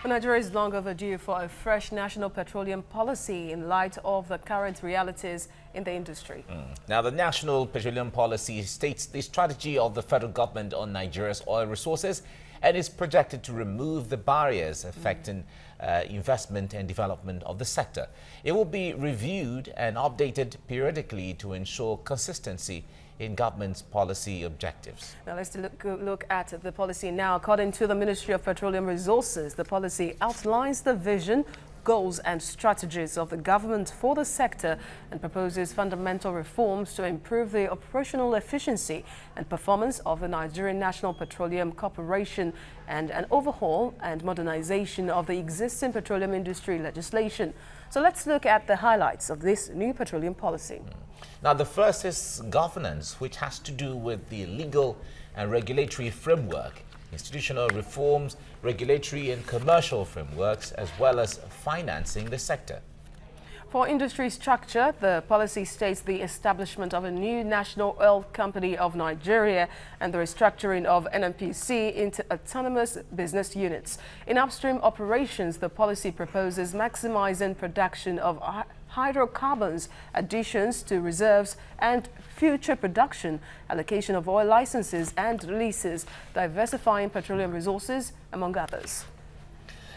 Nigeria is long overdue for a fresh national petroleum policy in light of the current realities in the industry. Now, the national petroleum policy states the strategy of the federal government on Nigeria's oil resources and is projected to remove the barriers affecting investment and development of the sector. It will be reviewed and updated periodically to ensure consistency in government's policy objectives. Now let's look at the policy now. According to the Ministry of Petroleum Resources, the policy outlines the vision, goals and strategies of the government for the sector and proposes fundamental reforms to improve the operational efficiency and performance of the Nigerian National Petroleum Corporation and an overhaul and modernization of the existing petroleum industry legislation. So let's look at the highlights of this new petroleum policy. Now, the first is governance, which has to do with the legal and regulatory framework, institutional reforms, regulatory and commercial frameworks, as well as financing the sector. For industry structure, the policy states the establishment of a new National Oil Company of Nigeria and the restructuring of NNPC into autonomous business units. In upstream operations, the policy proposes maximizing production of hydrocarbons, additions to reserves and future production, allocation of oil licenses and leases, diversifying petroleum resources, among others.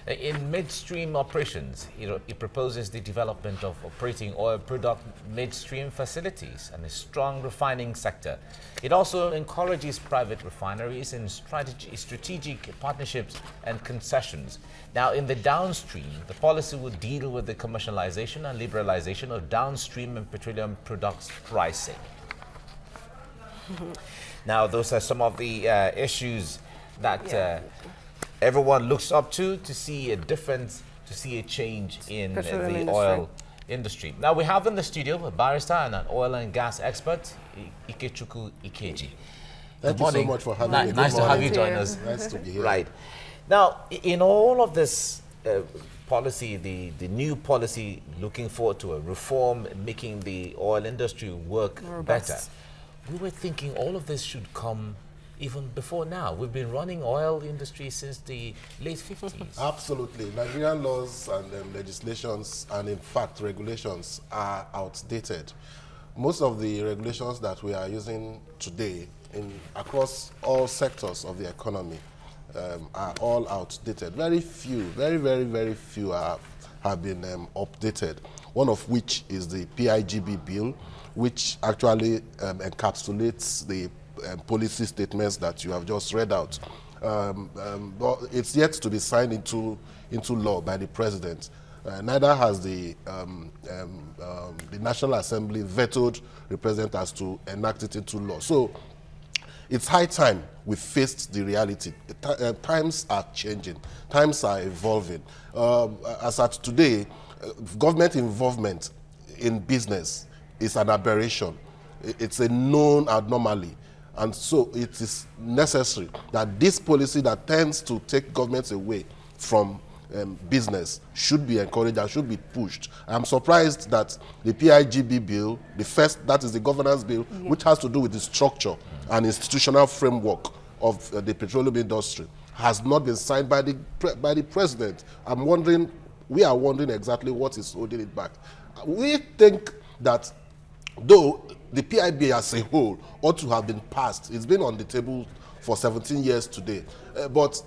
In midstream operations, it proposes the development of operating oil product midstream facilities and a strong refining sector. It also encourages private refineries in strategic partnerships and concessions. Now, in the downstream, the policy will deal with the commercialization and liberalization of downstream and petroleum products pricing. Now, those are some of the issues that everyone looks up to see a difference, to see a change in the oil industry. Now, we have in the studio a barrister and an oil and gas expert, Ikechukwu Ikeji. Thank you so much for having me. Nice to have you join us. Nice to be here. Right. Now, in all of this policy, the new policy looking forward to a reform, making the oil industry work better, we were thinking all of this should come even before now. We've been running oil industry since the late 50s. Absolutely. Nigerian laws and legislations and in fact regulations are outdated. Most of the regulations that we are using today across all sectors of the economy are all outdated. Very few, very few have been updated. One of which is the PIGB bill, which actually encapsulates the policy statements that you have just read out. But it's yet to be signed into law by the president. Neither has the National Assembly vetoed representatives to enact it into law. So it's high time we faced the reality. Times are changing. Times are evolving. As at today, government involvement in business is an aberration. It's a known anomaly. And so it is necessary that this policy that tends to take governments away from business should be encouraged and should be pushed. I'm surprised that the PIGB bill, the first, that is the governance bill, which has to do with the structure and institutional framework of the petroleum industry, has not been signed by the president. We are wondering exactly what is holding it back. We think that though the PIB as a whole ought to have been passed, it's been on the table for 17 years today, but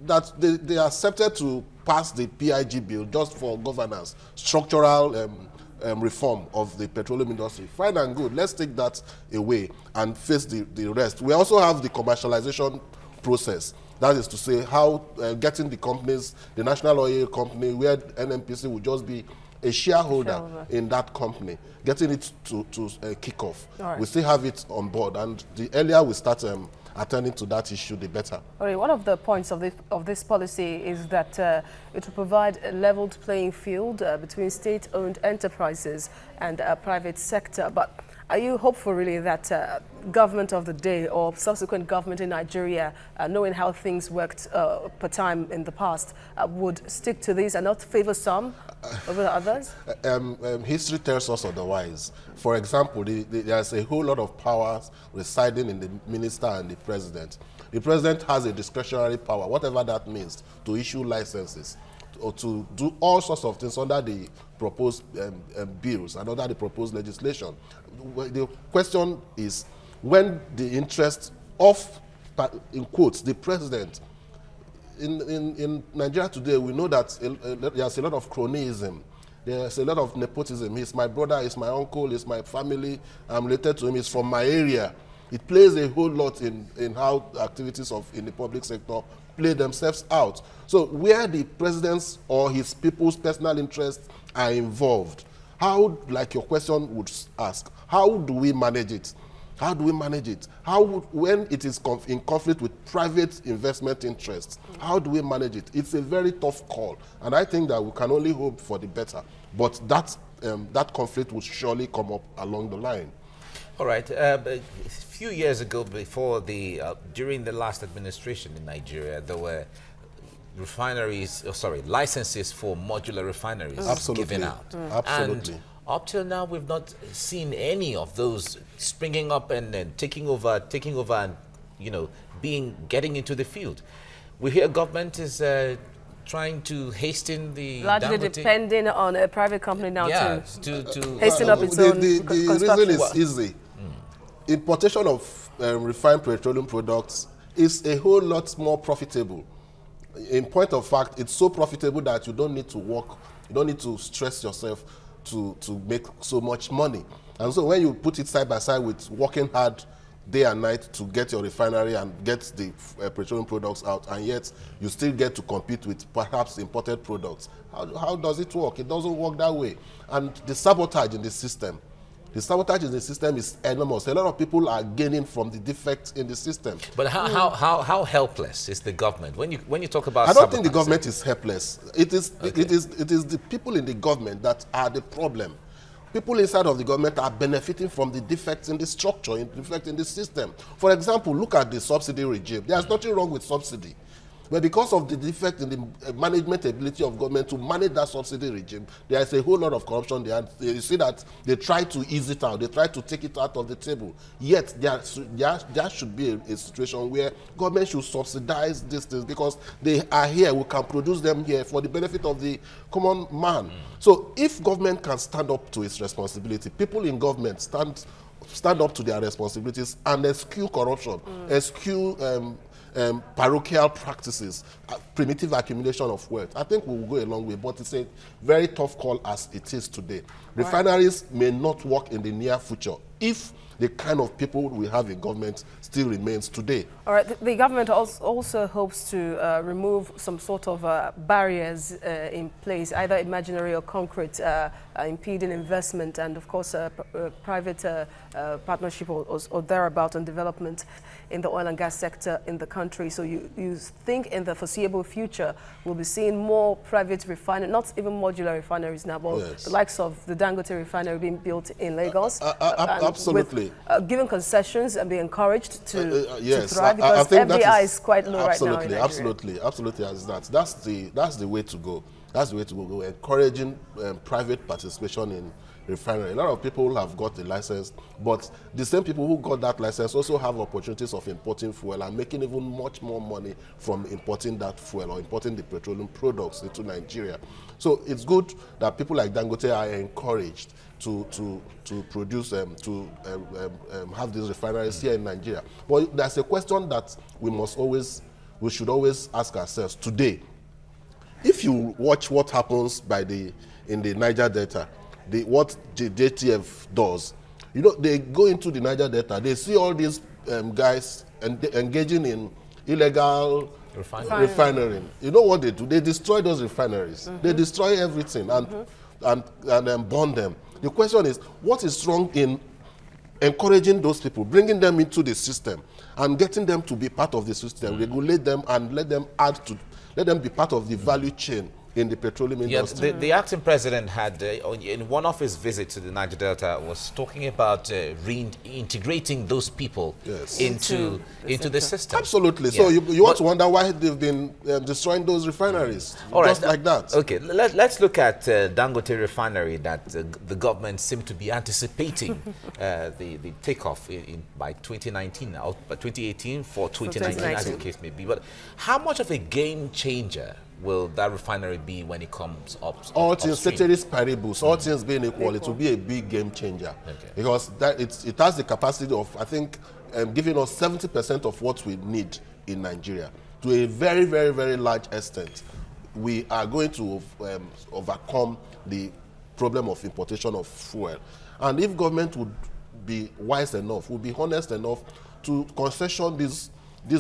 that they accepted to pass the PIG bill just for governance, structural reform of the petroleum industry. Fine and good, let's take that away and face the rest. We also have the commercialization process. That is to say, how getting the companies, the National Oil Company, where NNPC will just be a shareholder in that company, getting it to kick off. We still have it on board, and the earlier we start attending to that issue, the better. One of the points of this policy is that it will provide a leveled playing field between state-owned enterprises and private sector. But Are you hopeful really that government of the day or subsequent government in Nigeria, knowing how things worked per time in the past, would stick to this and not favor some over the others? History tells us otherwise. For example, there's a whole lot of powers residing in the minister and the president. The president has a discretionary power, whatever that means, to issue licenses or to do all sorts of things under the proposed bills and under the proposed legislation. The question is, when the interest of, in quotes, the president, in Nigeria today, we know that there's a lot of cronyism. There's a lot of nepotism. He's my brother, he's my uncle, he's my family, I'm related to him, he's from my area. It plays a whole lot in how activities in the public sector play themselves out. So where the president's or his people's personal interests are involved, how, like your question would ask, how do we manage it? How do we manage it? When it is in conflict with private investment interests, how do we manage it? It's a very tough call, and I think that we can only hope for the better. But that conflict will surely come up along the line. All right. A few years ago, during the last administration in Nigeria, there were licenses for modular refineries given out. Absolutely. And up till now, we've not seen any of those springing up and taking over, and getting into the field. We hear government is trying to hasten the largely depending on a private company now to hasten up its own the construction. reason is easy. Importation of refined petroleum products is a whole lot more profitable. In point of fact, it's so profitable that you don't need to work, you don't need to stress yourself to make so much money. And so when you put it side by side with working hard day and night to get your refinery and get the petroleum products out, and yet you still get to compete with perhaps imported products, how does it work? It doesn't work that way. And the sabotage in the system, is enormous. A lot of people are gaining from the defects in the system. But how helpless is the government when you talk about? I don't think the government is helpless. It is the people in the government that are the problem. People inside of the government are benefiting from the defects in the structure, defects in the system. For example, look at the subsidy regime. There's nothing wrong with subsidy. But because of the defect in the management ability of government to manage that subsidy regime, there is a whole lot of corruption there. You see that they try to ease it out. They try to take it out of the table. Yet, there should be a situation where government should subsidize these things because they are here. We can produce them here for the benefit of the common man. So if government can stand up to its responsibility, people in government stand up to their responsibilities and eschew corruption, eschew parochial practices, primitive accumulation of wealth, I think we will go a long way, but it's a very tough call as it is today. Refineries may not work in the near future if the kind of people we have in government still remains today. All right, the government also hopes to remove some sort of barriers in place, either imaginary or concrete, impeding investment and, of course, private partnership or thereabout on development in the oil and gas sector in the country. So you think in the foreseeable future we'll be seeing more private refineries, not even modular refineries now, but the likes of the Dangote refinery being built in Lagos. Absolutely. Given concessions and be encouraged to thrive, because FDI is quite low right now in Nigeria. Absolutely, as that's the way to go. That's the way to go. Encouraging private participation in refinery. A lot of people have got the license, but the same people who got that license also have opportunities of importing fuel and making even much more money from importing that fuel or importing the petroleum products into Nigeria. So it's good that people like Dangote are encouraged to produce have these refineries here in Nigeria. But there's a question that we should always ask ourselves today. If you watch what happens in the Niger Delta, what the JTF does, they go into the Niger Delta, they see all these guys engaging in illegal refinery. You know what they do? They destroy those refineries. They destroy everything and burn them. The question is, what is wrong in encouraging those people, bringing them into the system and getting them to be part of the system, regulate them and let them be part of the value chain in the petroleum industry. Yeah, the acting president had, in one of his visits to the Niger Delta, was talking about reintegrating those people into the system. Absolutely. Yeah. So you want to wonder why they've been destroying those refineries, just like that. Okay, let's look at Dangote refinery that the government seemed to be anticipating the takeoff by 2019, by 2018 for 2019, as the case may be. But how much of a game changer will that refinery be when it comes up? All things ceteris paribus, all things being equal, it will be a big game changer. Okay. Because it has the capacity of, I think, giving us 70% of what we need in Nigeria. To a very, very, very large extent, we are going to overcome the problem of importation of fuel. And if government would be wise enough, would be honest enough to concession these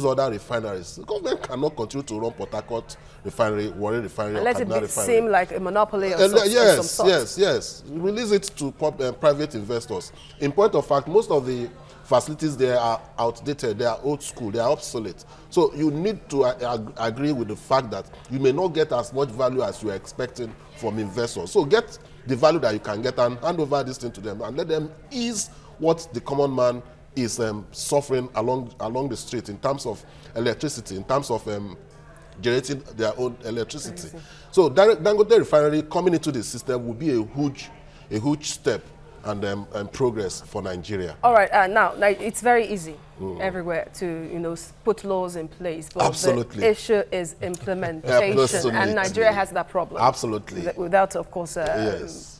other refineries, the government cannot continue to run Port Harcourt refinery, Warri refinery, or Kaduna refinery. Seem like a monopoly of some sort. Yes. Release it to private investors. In point of fact, most of the facilities there are outdated, they are old school, they are obsolete. So you need to agree with the fact that you may not get as much value as you are expecting from investors. So get the value that you can get and hand over this thing to them and let them ease what the common man is suffering along the street in terms of electricity, in terms of generating their own electricity. So Dangote refinery coming into the system will be a huge step and progress for Nigeria. All right, now it's very easy everywhere to put laws in place, but absolutely. The issue is implementation, absolutely. And Nigeria has that problem. Absolutely, without of course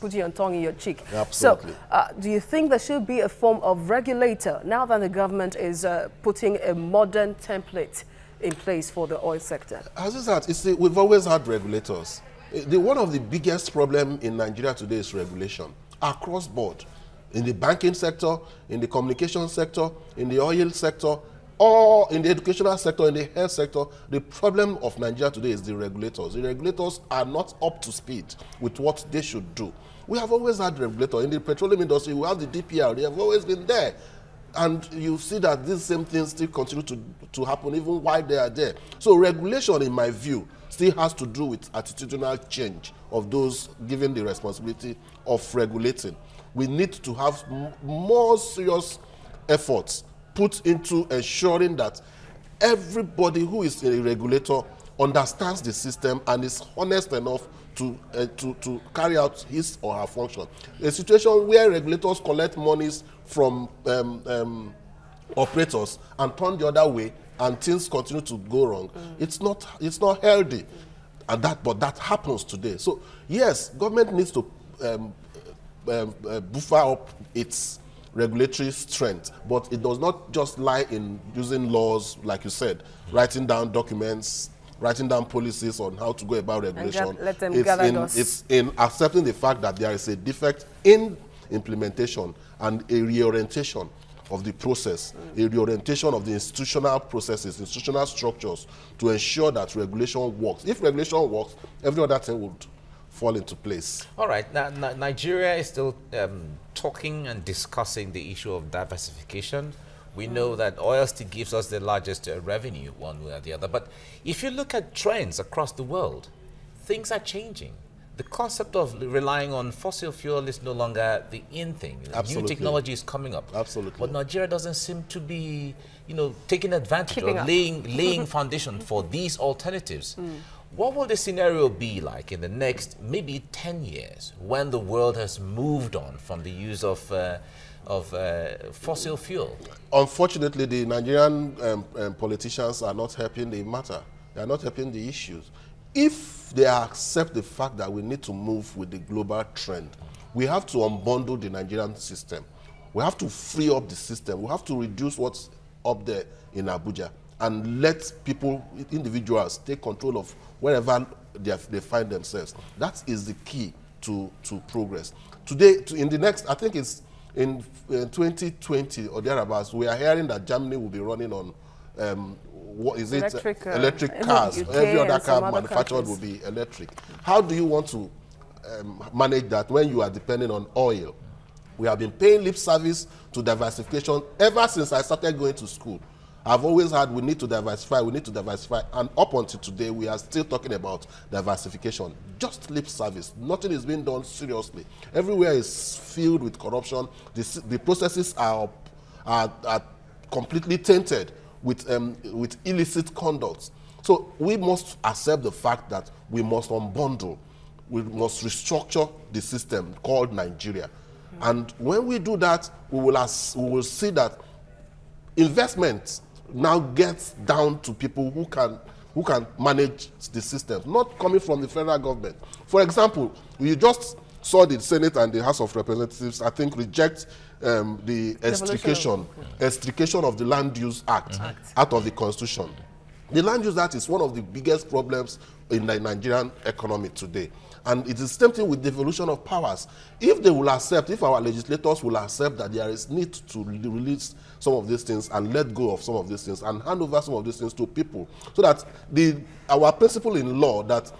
putting your tongue in your cheek. Absolutely. So, do you think there should be a form of regulator now that the government is putting a modern template in place for the oil sector? As is that, we've always had regulators. One of the biggest problems in Nigeria today is regulation. Across board, in the banking sector, in the communication sector, in the oil sector, or in the educational sector, in the health sector, the problem of Nigeria today is the regulators. The regulators are not up to speed with what they should do. We have always had regulators. In the petroleum industry, we have the DPR. They have always been there. And you see that these same things still continue to happen even while they are there. So regulation, in my view, still has to do with attitudinal change of those given the responsibility of regulating. We need to have more serious efforts put into ensuring that everybody who is a regulator understands the system and is honest enough to carry out his or her function. A situation where regulators collect monies from operators and turn the other way and things continue to go wrong, it's not healthy. And but that happens today. So yes, government needs to buffer up its regulatory strength, but it does not just lie in using laws, like you said, writing down documents, writing down policies on how to go about regulation. It's in accepting the fact that there is a defect in implementation and a reorientation of the process, a reorientation of the institutional processes, institutional structures to ensure that regulation works. If regulation works, every other thing would fall into place. All right. Now, Nigeria is still talking and discussing the issue of diversification. We know that oil still gives us the largest revenue, one way or the other. But if you look at trends across the world, things are changing. The concept of relying on fossil fuel is no longer the in thing. Absolutely. New technology is coming up. Absolutely. But Nigeria doesn't seem to be, taking advantage or laying foundation for these alternatives. What will the scenario be like in the next maybe 10 years when the world has moved on from the use of fossil fuel? Unfortunately, the Nigerian politicians are not helping the matter. They are not helping the issues. If they accept the fact that we need to move with the global trend, we have to unbundle the Nigerian system. We have to free up the system. We have to reduce what's up there in Abuja and let people, individuals, take control of wherever they find themselves. That is the key to progress. Today, in the next, I think it's in 2020 or thereabouts, we are hearing that Germany will be running on what is electric cars. Every other car manufactured will be electric. How do you want to manage that when you are depending on oil? We have been paying lip service to diversification ever since I started going to school. I've always had, we need to diversify, we need to diversify. And up until today, we are still talking about diversification. Just lip service. Nothing is being done seriously. Everywhere is filled with corruption. The processes are completely tainted with illicit conduct. So we must accept the fact that we must unbundle. We must restructure the system called Nigeria. And when we do that, we will see that investment now gets down to people who can manage the system, not coming from the federal government. For example, you just saw the Senate and the House of Representatives, I think, reject the extrication of the Land Use Act out of the Constitution. The Land Use Act is one of the biggest problems in the Nigerian economy today. And it is the same thing with devolution of powers. If they will accept, if our legislators will accept that there is need to release some of these things and let go of some of these things and hand over some of these things to people, so that our principle in law that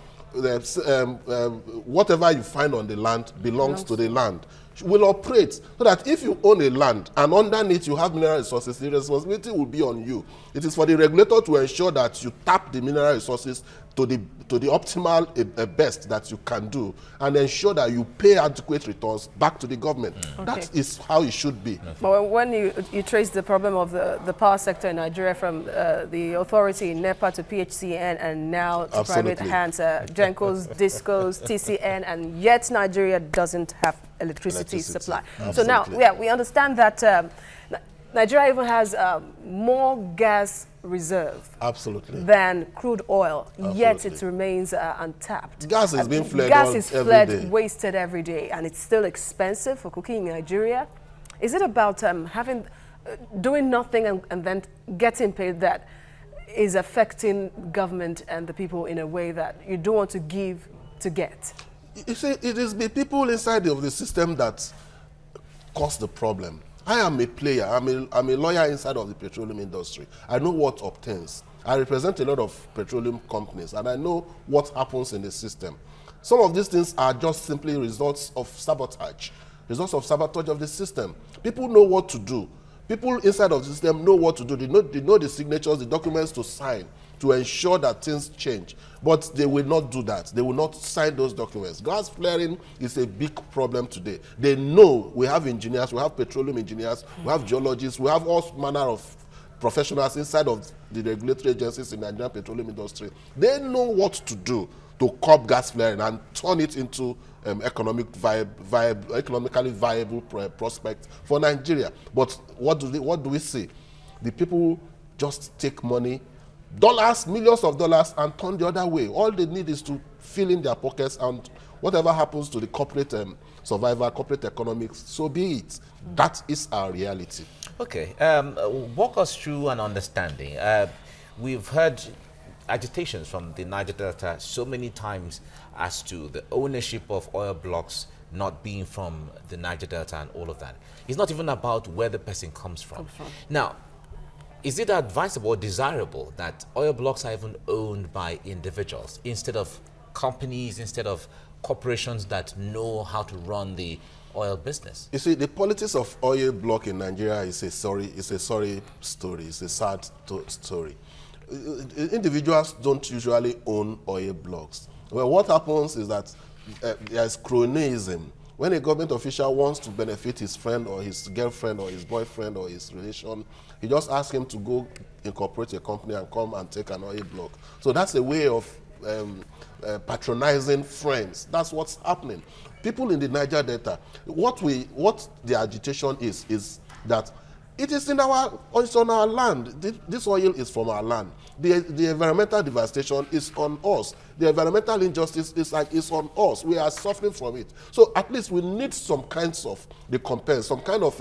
whatever you find on the land belongs to the land will operate, so that if you own a land and underneath you have mineral resources, the responsibility will be on you. It is for the regulator to ensure that you tap the mineral resources to the optimal best that you can do, and ensure that you pay adequate returns back to the government. Okay. That is how it should be. But when you trace the problem of the power sector in Nigeria from the authority in NEPA to PHCN and now to private hands, Gencos, Discos, TCN, and yet Nigeria doesn't have electricity supply. Absolutely. So now, yeah, we understand that Nigeria even has more gas reserve than crude oil, yet it remains untapped. Gas is being fled wasted every day, and it's still expensive for cooking in Nigeria. Is it about doing nothing and then getting paid that is affecting government and the people in a way that you don't want to give to get? You see, it is the people inside of the system that cause the problem. I am a player. I'm a lawyer inside of the petroleum industry. I know what obtains. I represent a lot of petroleum companies, and I know what happens in the system. Some of these things are just simply results of sabotage of the system. People know what to do. People inside of the system know what to do. They know the signatures, the documents to sign to ensure that things change. But they will not do that. They will not sign those documents. Gas flaring is a big problem today. They know we have engineers, we have petroleum engineers, we have geologists, we have all manner of professionals inside of the regulatory agencies in the Nigerian petroleum industry. They know what to do to curb gas flaring and turn it into economically viable prospect for Nigeria. But what do we see? The people just take money, dollars, millions of dollars, and turn the other way. All they need is to fill in their pockets, and whatever happens to the corporate survival, corporate economics, so be it. That is our reality. Okay, walk us through an understanding. We've heard agitations from the Niger Delta so many times as to the ownership of oil blocks not being from the Niger Delta and all of that. It's not even about where the person comes from. Now, is it advisable or desirable that oil blocks are even owned by individuals instead of companies, instead of corporations that know how to run the oil business? You see, the politics of oil block in Nigeria is a sorry story. It's a sad story. Individuals don't usually own oil blocks. Well, what happens is that there's cronyism. When a government official wants to benefit his friend or his girlfriend or his boyfriend or his relation, he just asks him to go incorporate a company and come and take an oil block. So that's a way of patronizing friends. That's what's happening. People in the Niger Delta, what the agitation is that it is it's on our land. This oil is from our land. The environmental devastation is on us. The environmental injustice is on us. We are suffering from it. So at least we need some kinds of recompense, some kind of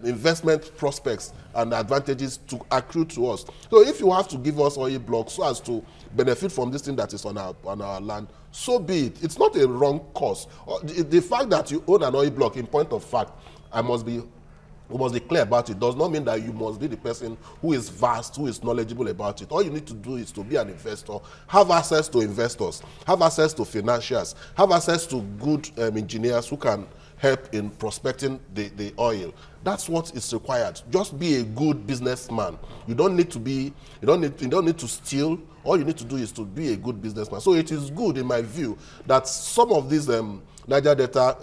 investment prospects and advantages to accrue to us. So if you have to give us oil blocks so as to benefit from this thing that is on our land, so be it. It's not a wrong cause. The fact that you own an oil block, in point of fact, we must be clear about it, does not mean that you must be the person who is vast, who is knowledgeable about it. All you need to do is to be an investor, have access to investors, have access to financiers, have access to good engineers who can help in prospecting the oil. That's what is required. Just be a good businessman. You don't need to be, you don't need to steal. All you need to do is to be a good businessman. So it is good, in my view, that some of these Niger Delta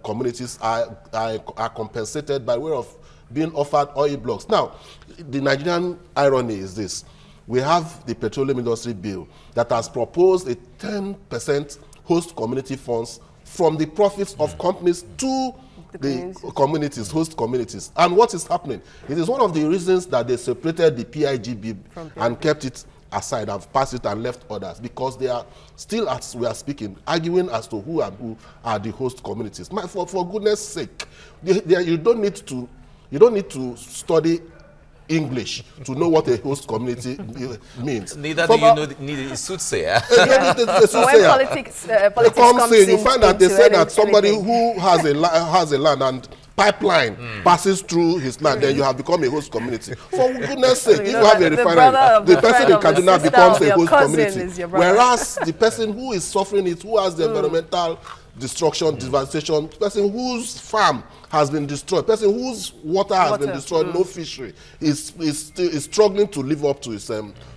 communities are compensated by way of being offered oil blocks. Now, the Nigerian irony is this. We have the Petroleum Industry Bill that has proposed a 10% host community funds from the profits of companies to the communities, host communities. And what is happening? It is one of the reasons that they separated the PIGB and kept it aside and passed it and left others, because they are still, as we are speaking, arguing as to who are the host communities. For goodness sake, you don't need to study English to know what a host community means. Neither do you need a soothsayer. When politics comes in, you find that they say that somebody who has a land and pipeline passes through his land, then you have become a host community. For goodness sake, if you have a refinery, the person in Kaduna becomes a host community. Whereas the person who is suffering it, who has the environmental destruction, devastation, person whose farm has been destroyed, person whose water has been destroyed, no fishery, is struggling to live up to his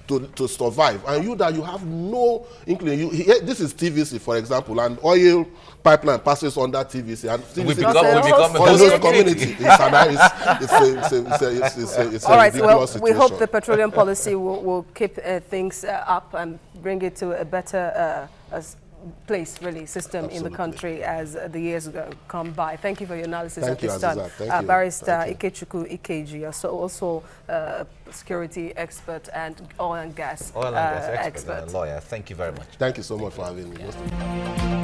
to survive. And you have no inkling. This is TVC, for example, and oil pipeline passes under TVC, and TVC we become a host community. It's all a right, well, situation. we hope the petroleum policy will keep things up and bring it to a better place, really, system in the country as the years come by. Thank you for your analysis at this time. Barrister Ikechukwu Ikeji, also security expert and oil and gas expert. And lawyer. Thank you very much. Thank you so much for having me.